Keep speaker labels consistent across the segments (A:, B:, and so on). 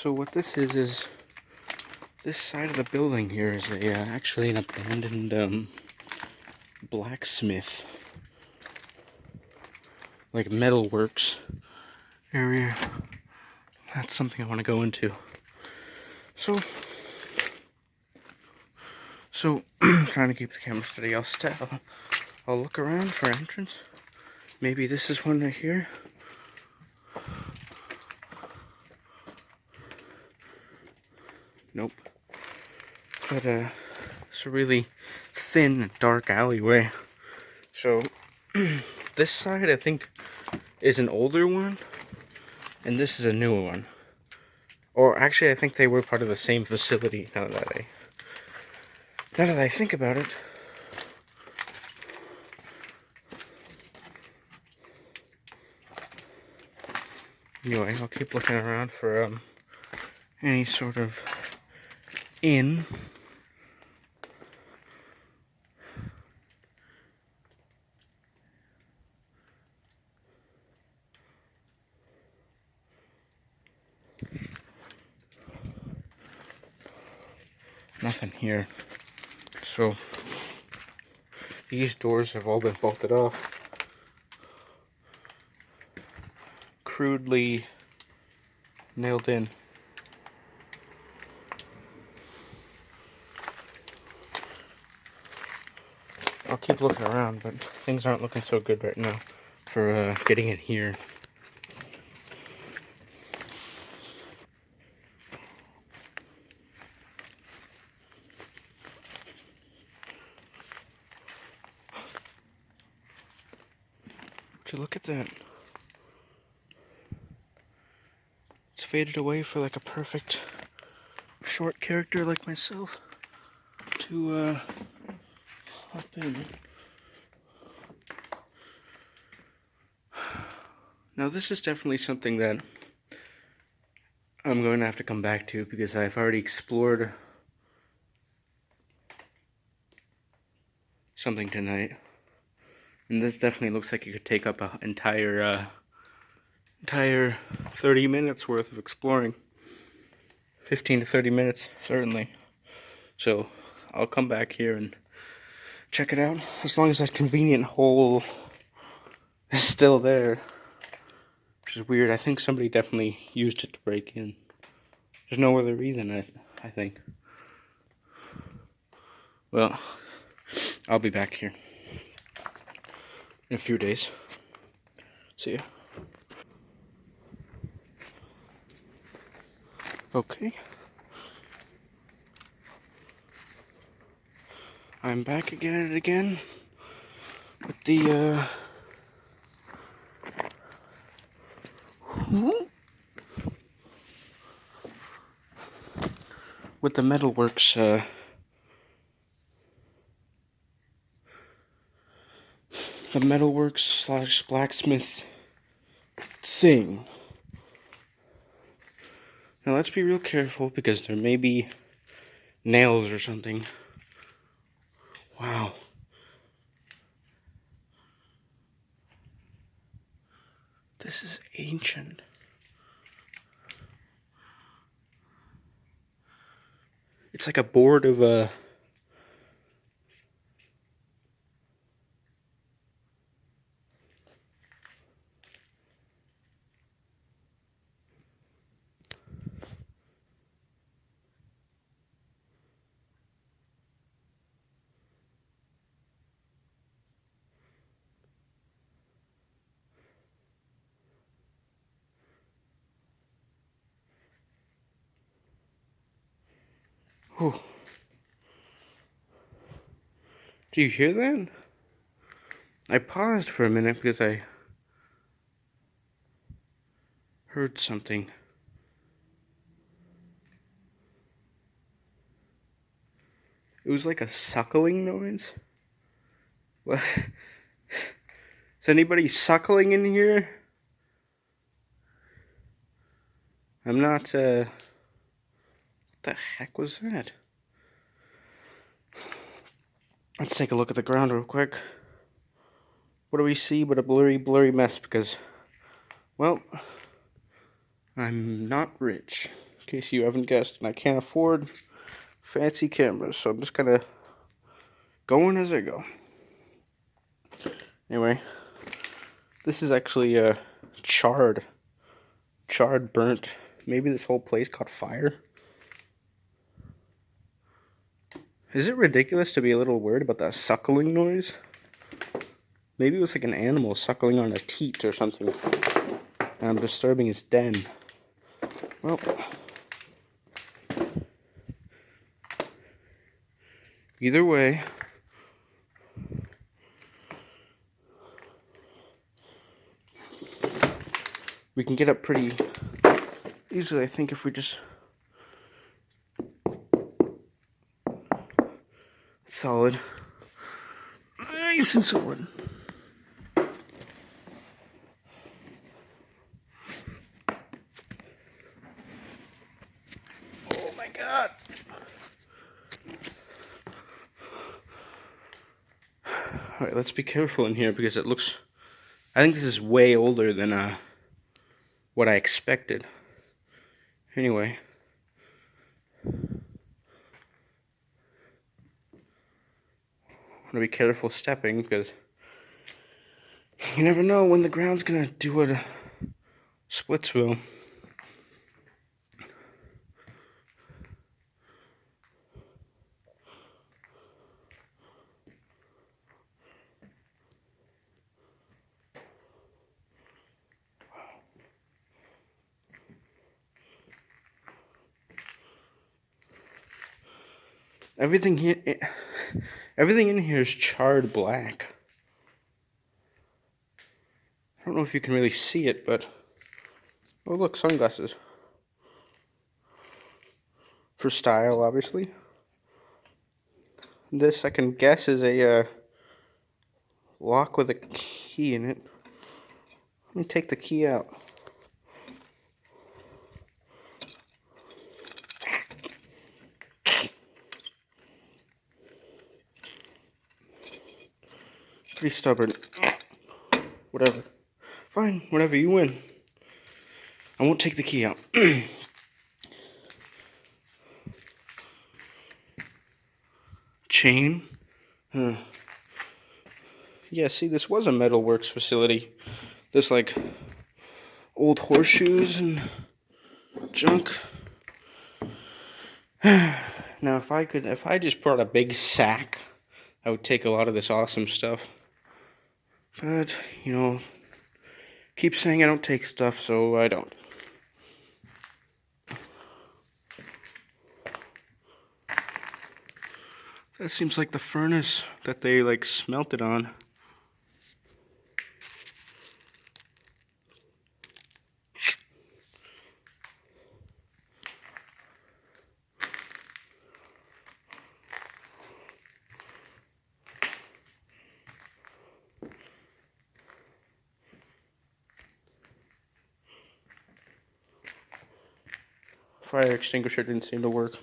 A: So what this is this side of the building here is actually an abandoned blacksmith, like metalworks area. That's something I want to go into. So trying to keep the camera steady. I'll look around for entrance. Maybe this is one right here. Nope. But it's a really thin, dark alleyway. So this side I think is an older one, and this is a newer one. Or actually, I think they were part of the same facility. Now that I think about it. Anyway, I'll keep looking around for any sort of inn. Nothing here. So these doors have all been bolted off. Crudely nailed in. I'll keep looking around, but things aren't looking so good right now for getting in here. Would you look at that? It's faded away for like a perfect short character like myself to hop in. Now this is definitely something that I'm going to have to come back to because I've already explored something tonight. And this definitely looks like it could take up an entire 30 minutes worth of exploring. 15 to 30 minutes, certainly. So I'll come back here and check it out. As long as that convenient hole is still there. Which is weird. I think somebody definitely used it to break in. There's no other reason, I think. Well, I'll be back here in a few days. See ya. Okay. I'm back again with the metalworks / blacksmith thing. Now let's be real careful because there may be nails or something. Wow. This is ancient. It's like a board of oh. Do you hear that? I paused for a minute because I heard something. It was like a suckling noise. What? Is anybody suckling in here? I'm not, what the heck was that? Let's take a look at the ground real quick. What do we see but a blurry mess because, well, I'm not rich. case you haven't guessed, and I can't afford fancy cameras, so I'm just kind of going as I go. Anyway, this is actually charred, burnt. Maybe this whole place caught fire. Is it ridiculous to be a little worried about that suckling noise? Maybe it was like an animal suckling on a teat or something, and I'm disturbing his den. Well, either way, we can get up pretty easily, I think, if we just... Solid. Nice and solid. Oh my god. Alright, let's be careful in here because it looks... I think this is way older than what I expected. Anyway. I'm gonna be careful stepping because you never know when the ground's gonna do a Splitsville. Everything in here is charred black. I don't know if you can really see it, but... Oh, look, sunglasses. For style, obviously. This, I can guess, is a lock with a key in it. Let me take the key out. Pretty stubborn. Whatever. Fine, whatever, you win. I won't take the key out. Chain. Yeah, see, this was a metalworks facility. There's like old horseshoes and junk. Now, if I just brought a big sack, I would take a lot of this awesome stuff. But, you know, keep saying I don't take stuff, so I don't. That seems like the furnace that they, like, smelted on. Fire extinguisher didn't seem to work.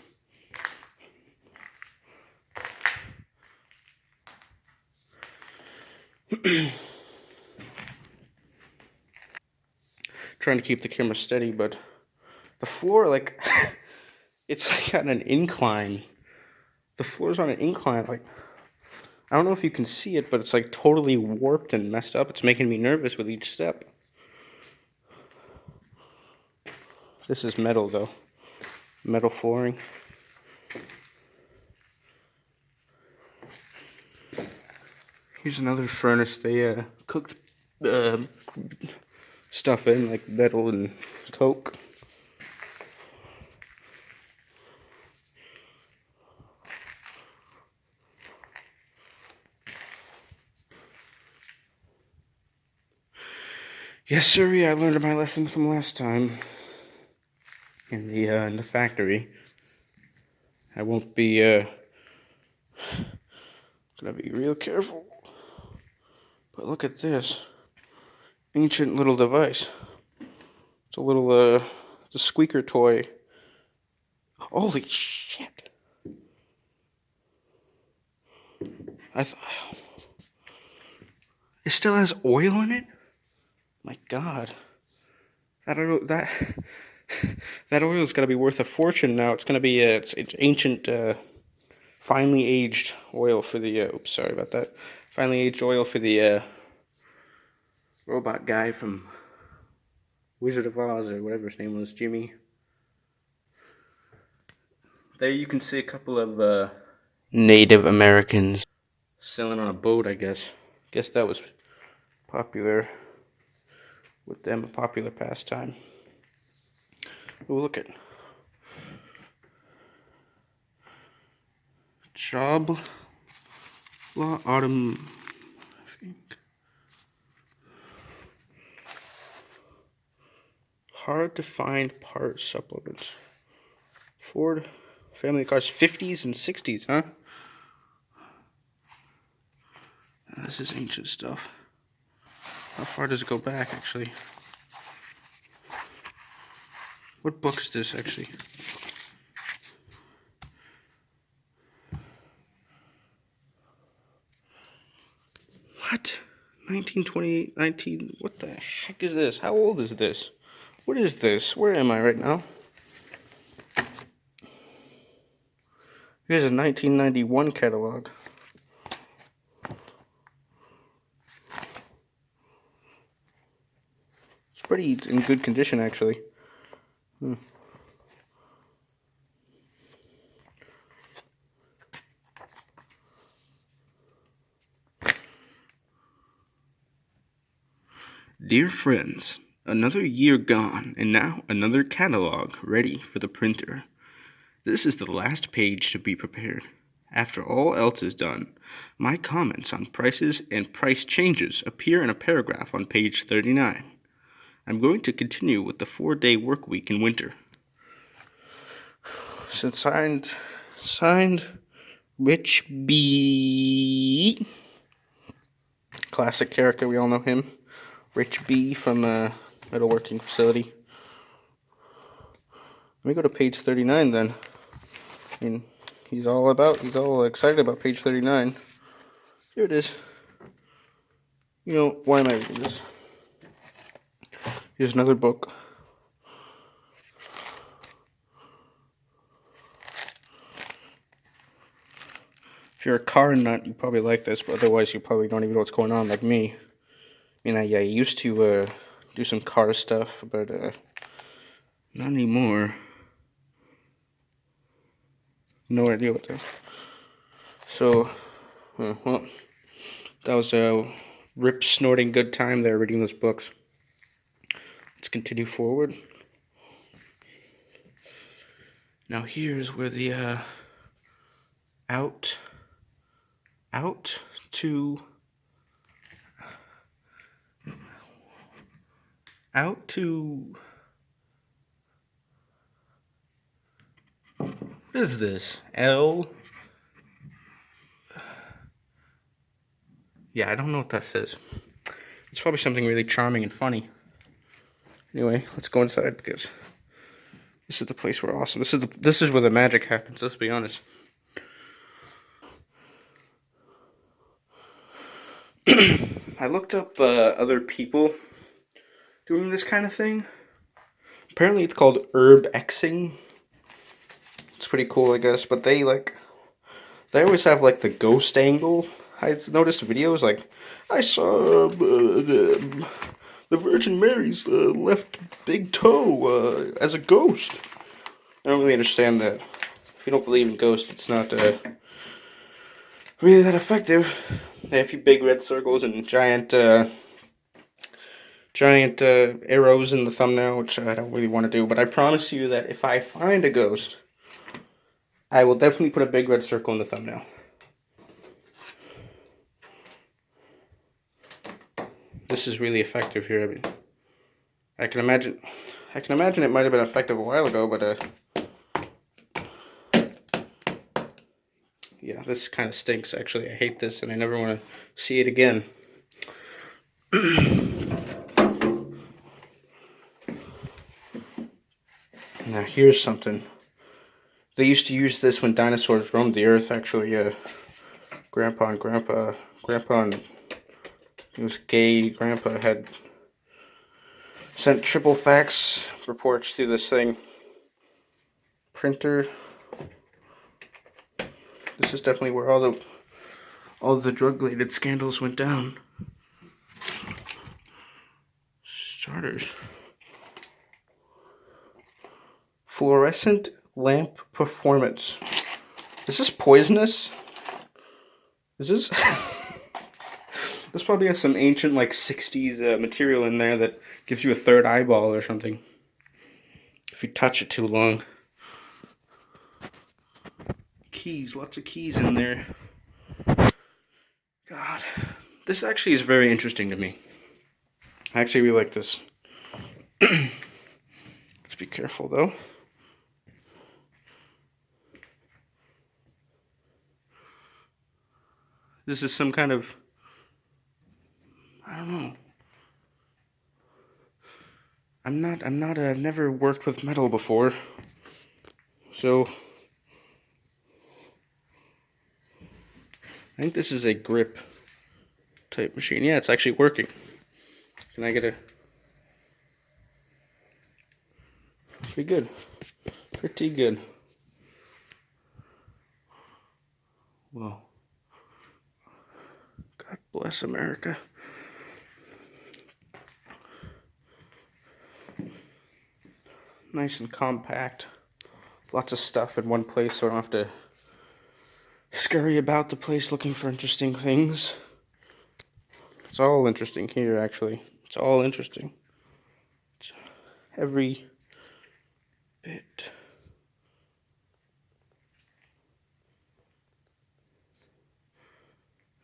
A: Trying to keep the camera steady, but the floor, like, it's like on an incline. The floor's on an incline, like, I don't know if you can see it, but it's like totally warped and messed up. It's making me nervous with each step. This is metal, though. Metal flooring. Here's another furnace they cooked stuff in, like metal and coke. Yes, sir. I learned my lesson from last time in the factory. I won't be gonna be real careful. But look at this ancient little device. It's a little it's a squeaker toy. Holy shit! I thought it still has oil in it. My God, I don't know that That oil is going to be worth a fortune now. It's going to be it's ancient, finely aged oil for the. Oops, sorry about that. Finely aged oil for the robot guy from Wizard of Oz or whatever his name was, Jimmy. There you can see a couple of Native Americans sailing on a boat, I guess. Guess that was popular with them, a popular pastime. Oh, look at Job Law Autumn, I think. Hard to find part supplements. Ford family cars, 50s and 60s, huh? This is ancient stuff. How far does it go back, actually? What book is this, actually? What? 1928, 19... What the heck is this? How old is this? What is this? Where am I right now? Here's a 1991 catalog. It's pretty in good condition, actually. Dear friends, another year gone, and now another catalog ready for the printer. This is the last page to be prepared. After all else is done, my comments on prices and price changes appear in a paragraph on page 39. I'm going to continue with the 4-day work week in winter. Signed, Rich B. Classic character, we all know him. Rich B from a metalworking facility. Let me go to page 39 then. I mean, he's all excited about page 39. Here it is. You know, why am I reading this? Here's another book. If you're a car nut, you probably like this, but otherwise you probably don't even know what's going on, like me. I mean, I used to do some car stuff, but not anymore. No idea what that. So, well, that was a rip snorting good time there reading those books. Let's continue forward. Now here's where the out to what is this? Yeah, I don't know what that says. It's probably something really charming and funny. Anyway, let's go inside because this is the place where awesome. This is where the magic happens. Let's be honest. I looked up other people doing this kind of thing. Apparently, it's called herb Xing. It's pretty cool, I guess. But they always have like the ghost angle. I noticed videos like I saw the Virgin Mary's left big toe as a ghost. I don't really understand that. If you don't believe in ghosts, it's not really that effective. They have a few big red circles and giant arrows in the thumbnail, which I don't really want to do. But I promise you that if I find a ghost, I will definitely put a big red circle in the thumbnail. This is really effective here. I mean, I can imagine it might have been effective a while ago, but yeah, this kind of stinks, actually. I hate this, and I never want to see it again. Now, here's something. They used to use this when dinosaurs roamed the earth, actually. Grandpa, he was gay. Grandpa had Sent triple fax reports through this thing. Printer. This is definitely where all the drug-related scandals went down. Starters. Fluorescent lamp performance. Is this poisonous? Is this? This probably has some ancient, like, 60s material in there that gives you a third eyeball or something. If you touch it too long. Keys, lots of keys in there. God. This actually is very interesting to me. I actually really like this. Let's be careful, though. This is some kind of... I don't know. I've never worked with metal before. So... I think this is a grip type machine. Yeah, it's actually working. Can I get a... Pretty good. Pretty good. Well, God bless America. Nice and compact. Lots of stuff in one place, so I don't have to scurry about the place looking for interesting things. It's all interesting here, actually. It's all interesting. It's every bit.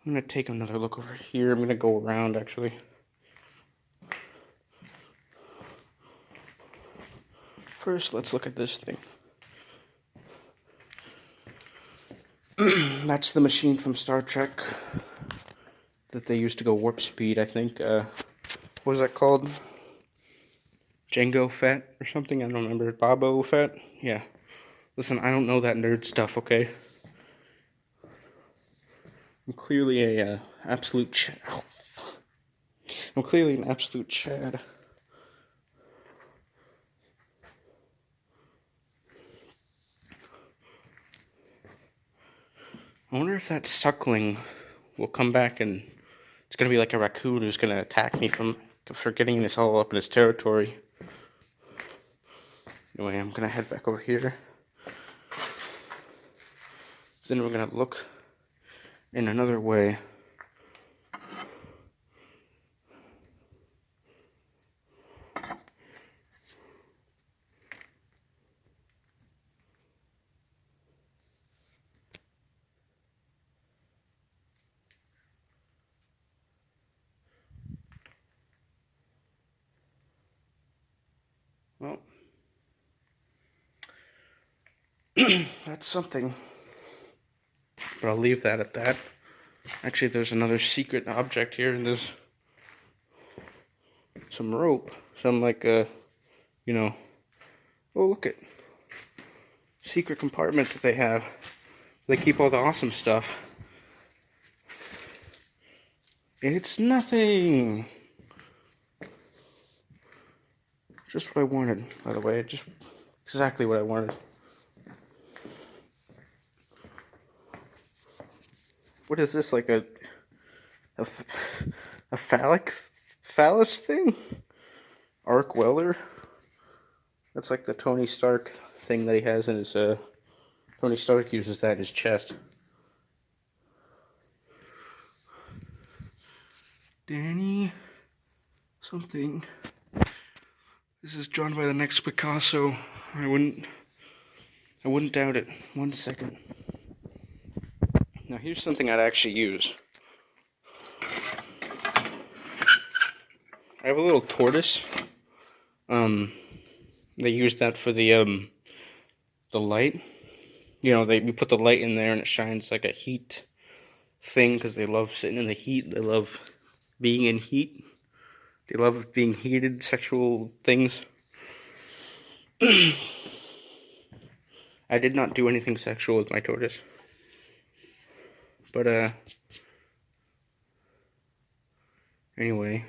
A: I'm going to take another look over here. I'm going to go around, actually. First, let's look at this thing. That's the machine from Star Trek that they used to go warp speed, I think. What was that called? Jango Fett or something? I don't remember. Bobo Fett? Yeah. Listen, I don't know that nerd stuff, okay? I'm clearly a absolute Chad. Oh, I'm clearly an absolute Chad. I wonder if that suckling will come back and it's gonna be like a raccoon who's gonna attack me for getting this all up in his territory. Anyway, I'm gonna head back over here. Then we're gonna look in another way. Well, that's something. But I'll leave that at that. Actually, there's another secret object here, and there's some rope. Some, like, you know... Oh, look at... secret compartment that they have. They keep all the awesome stuff. It's nothing! Just what I wanted, by the way. Just exactly what I wanted. What is this, like a phallus thing? Arc welder? That's like the Tony Stark thing that he has in his, Tony Stark uses that in his chest. Danny something. This is drawn by the next Picasso. I wouldn't doubt it. 1 second. Now here's something I'd actually use. I have a little tortoise. They use that for the light. You know, you put the light in there and it shines like a heat thing because they love sitting in the heat. They love being in heat. They love being heated, sexual things. I did not do anything sexual with my tortoise. But, anyway.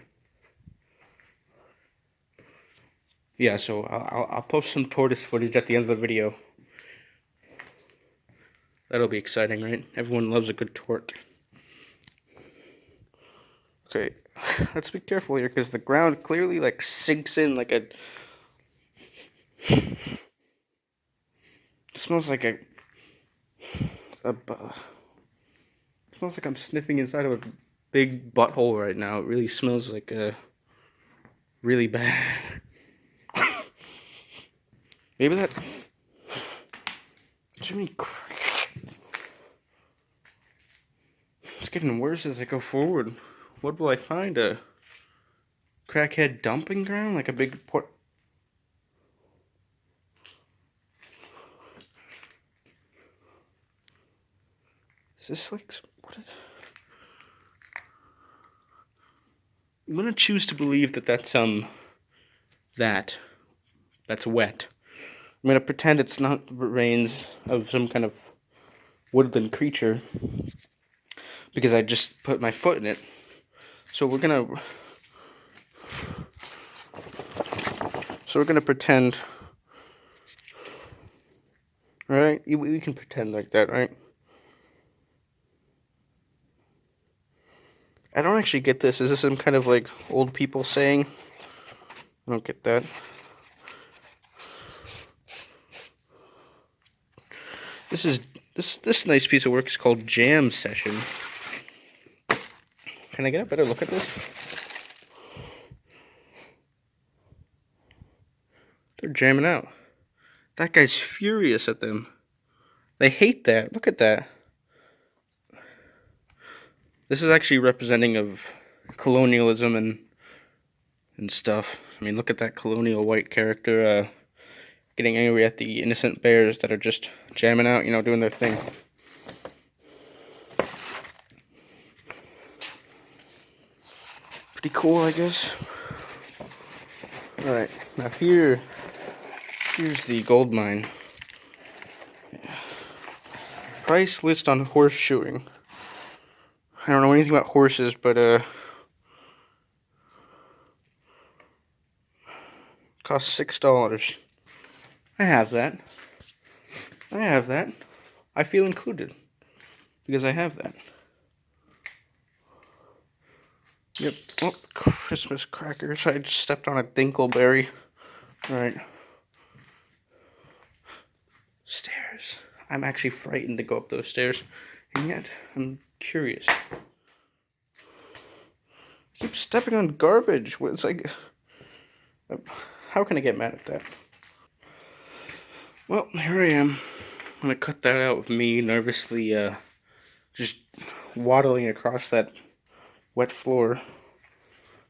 A: yeah, so I'll post some tortoise footage at the end of the video. That'll be exciting, right? Everyone loves a good tort. Okay, let's be careful here because the ground clearly like sinks in like a. It smells like it smells like I'm sniffing inside of a big butthole right now. It really smells like really bad. Maybe that. Jiminy Cricket. It's getting worse as I go forward. What will I find? A crackhead dumping ground? Like a big port. Is this like. What is. I'm gonna choose to believe that that's that's wet. I'm gonna pretend it's not the remains of some kind of woodland creature because I just put my foot in it. So we're gonna pretend. Right? We can pretend like that, right? I don't actually get this. Is this some kind of like old people saying? I don't get that. This nice piece of work is called Jam Session. Can I get a better look at this? They're jamming out. That guy's furious at them. They hate that. Look at that. This is actually representing of colonialism and stuff. I mean, look at that colonial white character getting angry at the innocent bears that are just jamming out, doing their thing. Pretty cool, I guess. Alright, now here's the gold mine. Price list on horseshoeing. I don't know anything about horses, but costs $6. I have that. I feel included because I have that. Yep. Oh, Christmas crackers. I just stepped on a dinkleberry. Alright. Stairs. I'm actually frightened to go up those stairs. And yet, I'm curious. I keep stepping on garbage. It's like... How can I get mad at that? Well, here I am. I'm gonna cut that out with me nervously, just waddling across that wet floor.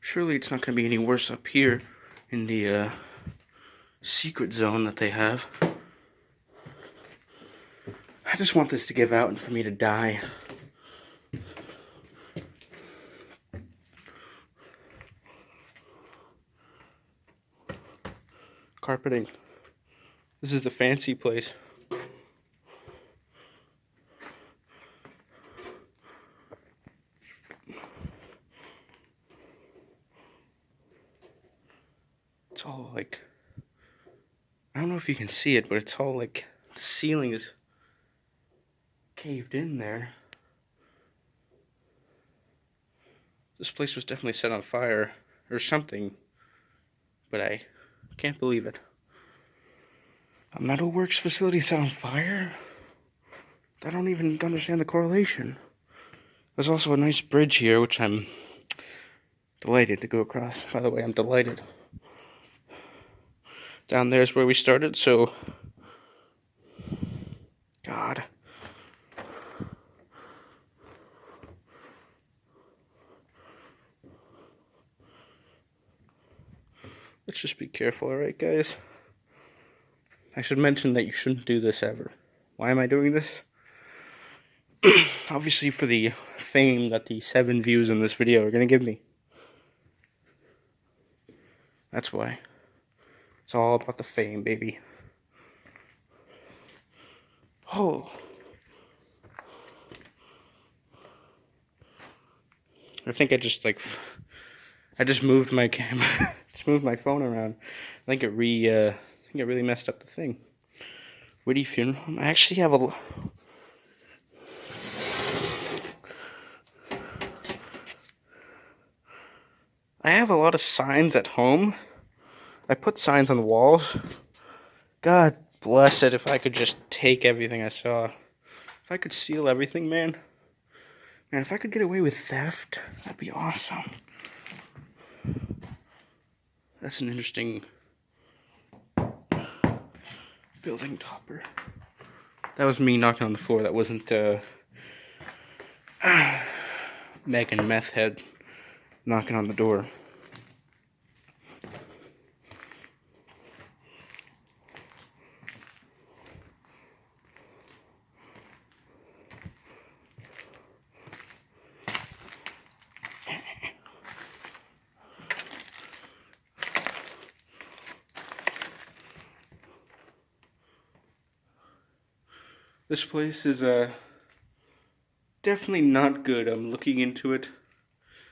A: Surely it's not gonna be any worse up here in the, secret zone that they have. I just want this to give out and for me to die. Carpeting. This is the fancy place. It's all like, I don't know if you can see it, but it's all like, the ceiling is caved in there. This place was definitely set on fire or something, but I can't believe it. A metalworks facility set on fire? I don't even understand the correlation. There's also a nice bridge here, which I'm delighted to go across. By the way, I'm delighted. Down there's where we started, so... God. Let's just be careful, alright, guys? I should mention that you shouldn't do this ever. Why am I doing this? Obviously for the fame that the 7 views in this video are gonna give me. That's why. It's all about the fame, baby. Oh. I think I just moved my camera. Just moved my phone around. I think it really messed up the thing. Witty funeral home. I actually have a. I have a lot of signs at home. I put signs on the walls. God bless it if I could just take everything I saw. If I could steal everything, man. Man, if I could get away with theft, that'd be awesome. That's an interesting building topper. That was me knocking on the floor. That wasn't Megan Meth Head knocking on the door. This place is definitely not good. I'm looking into it.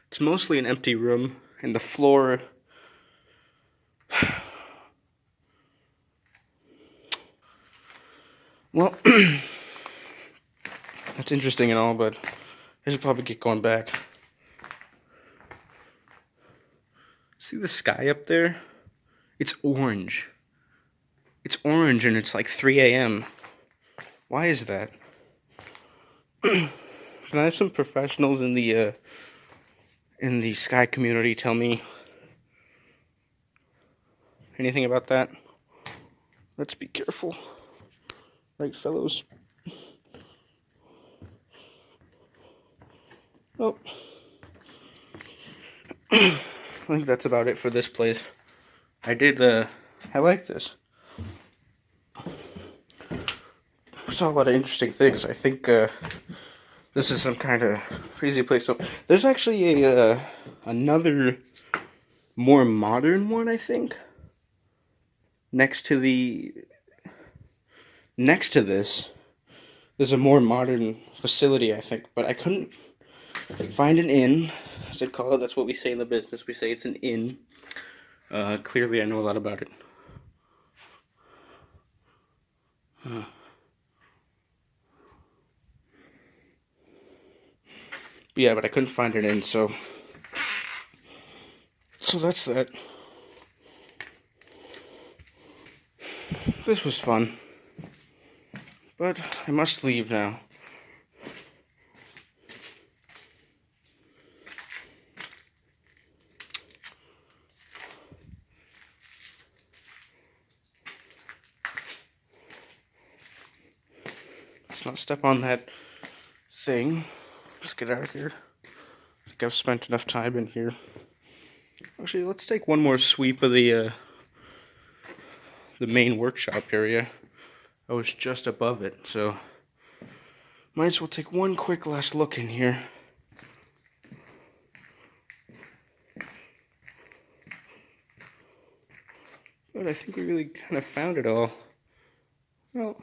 A: It's mostly an empty room, and the floor. Well, that's interesting and all, but I should probably get going back. See the sky up there? It's orange. It's orange, and it's like 3 a.m. Why is that? Can I have some professionals in the sky community tell me anything about that? Let's be careful. Right, fellows? Oh. I think that's about it for this place. I like this. Saw a lot of interesting things. I think this is some kind of crazy place. So there's actually another more modern one, I think. Next to this, there's a more modern facility, I think, but I couldn't find an inn. As it called, that's what we say in the business. We say it's an inn. Clearly, I know a lot about it. Yeah, but I couldn't find an inn, so that's that. This was fun, but I must leave now. Let's not step on that thing. Let's get out of here. I think I've spent enough time in here. Actually, let's take one more sweep of the main workshop area. I was just above it, so might as well take one quick last look in here. But I think we really kind of found it all. Well,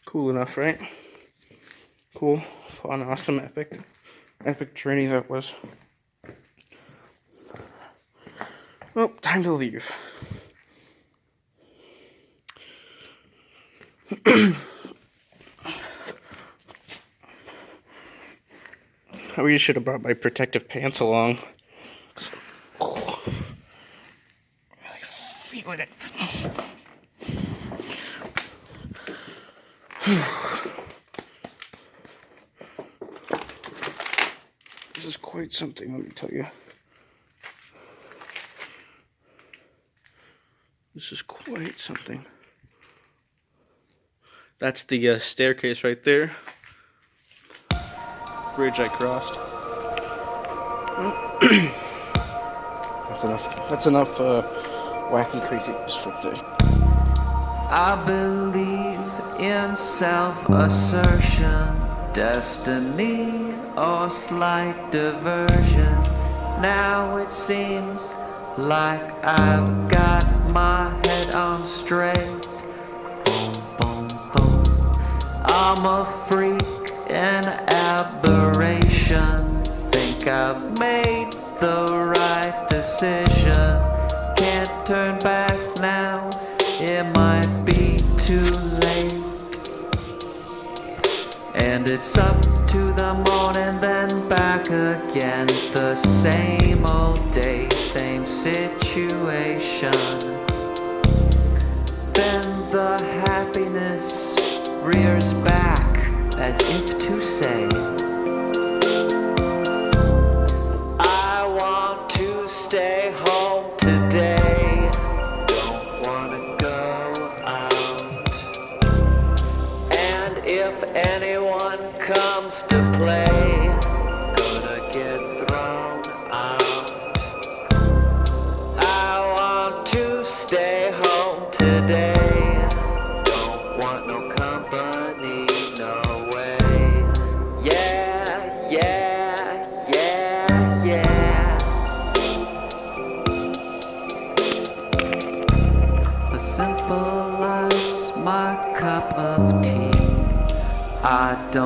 A: cool enough, right? Cool, fun, awesome, epic journey that was. Well, time to leave. I really should have brought my protective pants along. Oh, really feeling it. This is quite something, let me tell you. This is quite something. That's the staircase right there. Bridge I crossed. Well, that's enough wacky craziness for today.
B: I believe in self-assertion, destiny or slight diversion. Now it seems like I've got my head on straight. Boom, boom, boom. I'm a freak, an aberration. Think I've made the right decision. Can't turn back now, it might be too late. And it's up to the morning, then back again. The same old day, same situation. Then the happiness rears back as if to say, I want to stay home today. Don't wanna go out. And if anyone comes to play, gonna get thrown out. I want to stay home today. Don't want no company, no way. Yeah, yeah, yeah, yeah. A simple life's my cup of tea. I don't